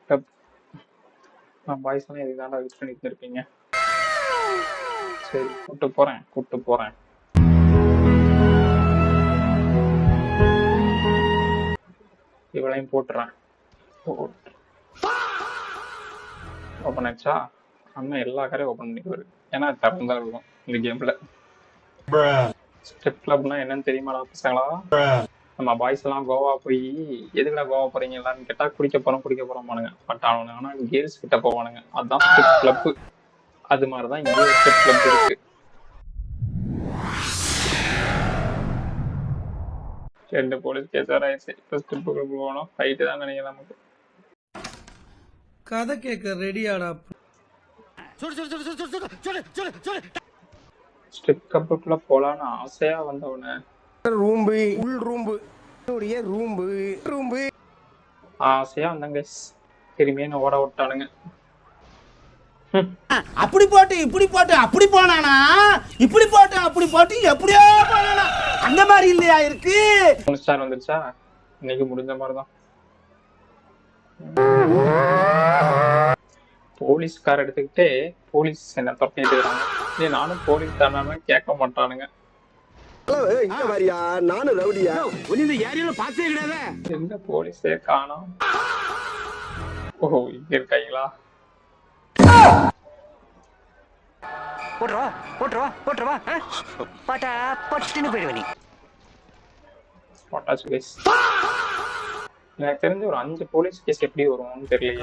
Club. நான் boys எல்லாம் இதுக்கு தான் யூஸ் பண்ணிட்டு இருப்பீங்க. சரி கூட்டு போறேன். இவளையும் போட்டுறேன். ஓப்பன் ஆயிடுச்சா? அண்ணன் எல்லா கரையும் ஓப்பன் பண்ணிக்குவாரு. ஏன்னா டஃப் தான் இருக்கும் இந்த கேம்ல. ஸ்டெப் கிளப்னா என்னன்னு தெரியுமாடா பசங்களா? நம்ம பாய்ஸ் எல்லாம் கோவா போய் எதுக்குடா கோவா போறீங்க எல்லாரும் கேட்டா குடிக்க போறோம் பானுங்க. பட் அவனுங்க ஆனா கேர்ள்ஸ் கிட்ட போவானுங்க. அதுதான் ஸ்டெப் கிளப். அது மாதிரிதான் இங்கே ஸ்டெப் கிளப் இருக்கு. ரெண்டு போலீஸ் கேஸ் ஆயிடுச்சு. இப்போ ஸ்டெப் கிளப் போகணும். ஃபைட்டு தான் நினைக்கிறேன் நமக்கு. கதை கேட்க ரெடியாடா? ஸ்டெப் கிளப்புக்குள்ள போலான்னு ஆசையா வந்தவன ஆசையா வந்தாங்க. திரும்பியே என்ன ஓட விட்டானுங்க. அப்படி போட்டு இப்படி போட்டு அப்படி போனானா, இப்படி போட்டு அப்படி போட்டு எப்படியோ போனானா, அந்த மாதிரி இல்லையா இருக்கு. 3 ஸ்டார் வந்துருச்சா? இன்னைக்கு முடிஞ்ச மாதிரிதான். போலீஸ்கார எடுத்துக்கிட்டு போலீஸ் என்ன தப்பிட்டு இருக்காங்க. நானும் போலீஸ் தானே கேட்க மாட்டானுங்க. எந்த போலீஸே காணோம். ஓ இங்க இருக்காங்களா? எனக்கு தெரிஞ்ச ஒரு 5 போலீஸ் கேஸ் எப்படி வரும்னு தெரியல.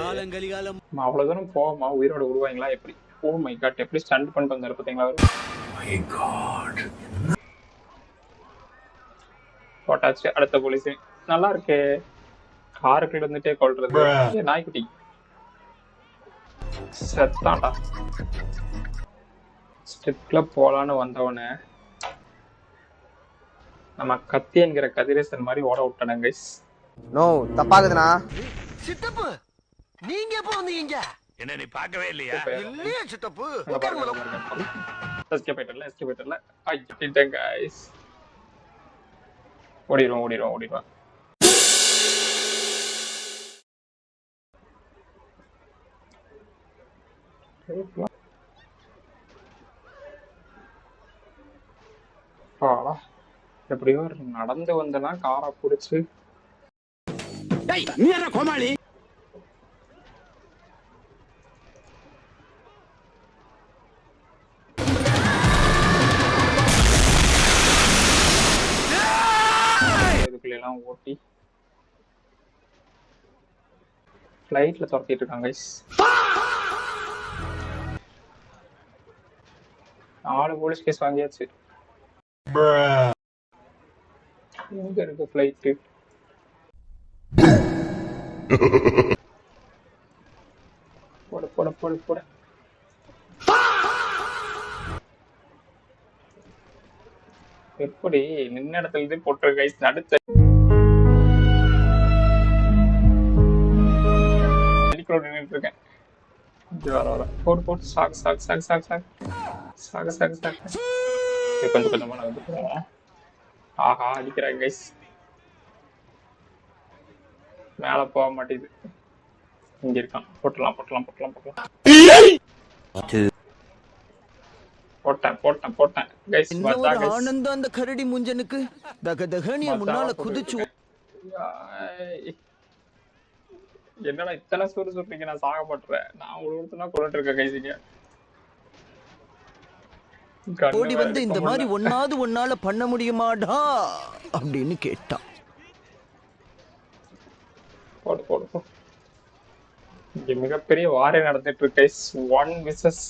அவ்வளவு தூரம் போவோமா? உயிரோட விடுவாங்களா எப்படி? ஓ மை காட், எப்படி ஸ்டண்ட் பண்ணிட்டு வந்தாரு பாத்தீங்களா? போட்டாச்சு. அடுத்த போலீஸ் நல்லா இருக்கு. காருக்குள்ள இருந்துட்டே கொள்றது. நாய்க்குட்டி செத்தாண்டா. ஸ்டெப்ல போலான்னு வந்தவன நம்ம கத்தி என்கிற கதிரேசன் மாதிரி ஓட விட்டானே கைஸ். நோ தப்பாகுதுனா. சித்தப்பு நீங்க எப்போ வந்தீங்க? என்ன நீ பார்க்கவே இல்லையா? இல்லையா சித்தப்பு? எஸ்கேப் ஆயிட்டல. ஐயோ கைஸ். ஓடிடுவோம். எப்படியோ நடந்து வந்தனா காரை புடிச்சு. நீ என்ன கோமாளி? இதுக்குள்ளெல்லாம் ஓட்டி ஃப்ளைட்ல துரத்திட்டு இருக்காங்க கைஸ். 4 போலீஸ் கேஸ் வாங்கியாச்சு. எங்க இருக்கு ஃப்ளைட்? போட எப்படி நின்ன இடத்துல இருந்து போட்டு கைஸ் நடுத்த நின்றுட்டு இருக்கேன். வர போட்டு சாக் கொஞ்சம் கொஞ்சமா நான் வந்து ஆஹா அடிக்கிறாங்க கைஸ். மேல போக மாட்டேது. இங்க இருக்கான். போட்டலாம். போட்டேன் கைஸ். ஆனந்தம் அந்த கரடி முஞ்சனுக்கு. தகதகனிய முன்னால குதிச்சு. என்னடா இத்தனை சொல்றீங்க? நான் சாக மாட்டேன். நான் ஒருத்தனா கொண்டுட்டு இருக்கேன் கைஸிங்க. ஓடி வந்து இந்த மாதிரி ஒன்னால பண்ண முடியுமாடா அப்படின்னு கேட்டான். போடு. இங்க மிகப்பெரிய வாரே நடந்துட்டு இருக்கு கைஸ். 1 vs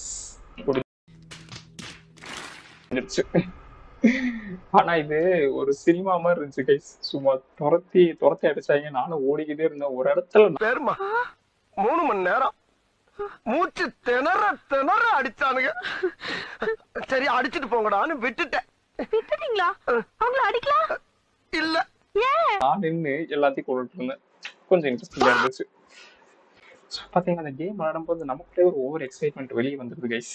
ஆனா இது ஒரு சினிமா மாதிரி இருந்துச்சு கைஸ். சும்மா துரத்தி அடிச்சாங்க. நானும் ஓடிக்கிட்டே இருந்தேன் ஒரு இடத்துல. 3 மணி நேரம் மூச்சு திணற அடிச்சானுங்க. சரி அடிச்சுட்டு போங்கடான்னு விட்டுட்டேன். விட்டுட்டீங்களா? அவங்கள அடிக்கலாம் இல்ல. நான் நின்று எல்லாத்தையும் கொண்டுட்டு இருந்தேன். கொஞ்சம் இன்ட்ரெஸ்டிங்கா இருந்துச்சு. பாத்தீங்கன்னா அந்த கேம் விளையாடும் போது நமக்குள்ளே ஒரு ஓவர் எக்ஸைட்மெண்ட் வெளியே வந்துருது கைஸ்.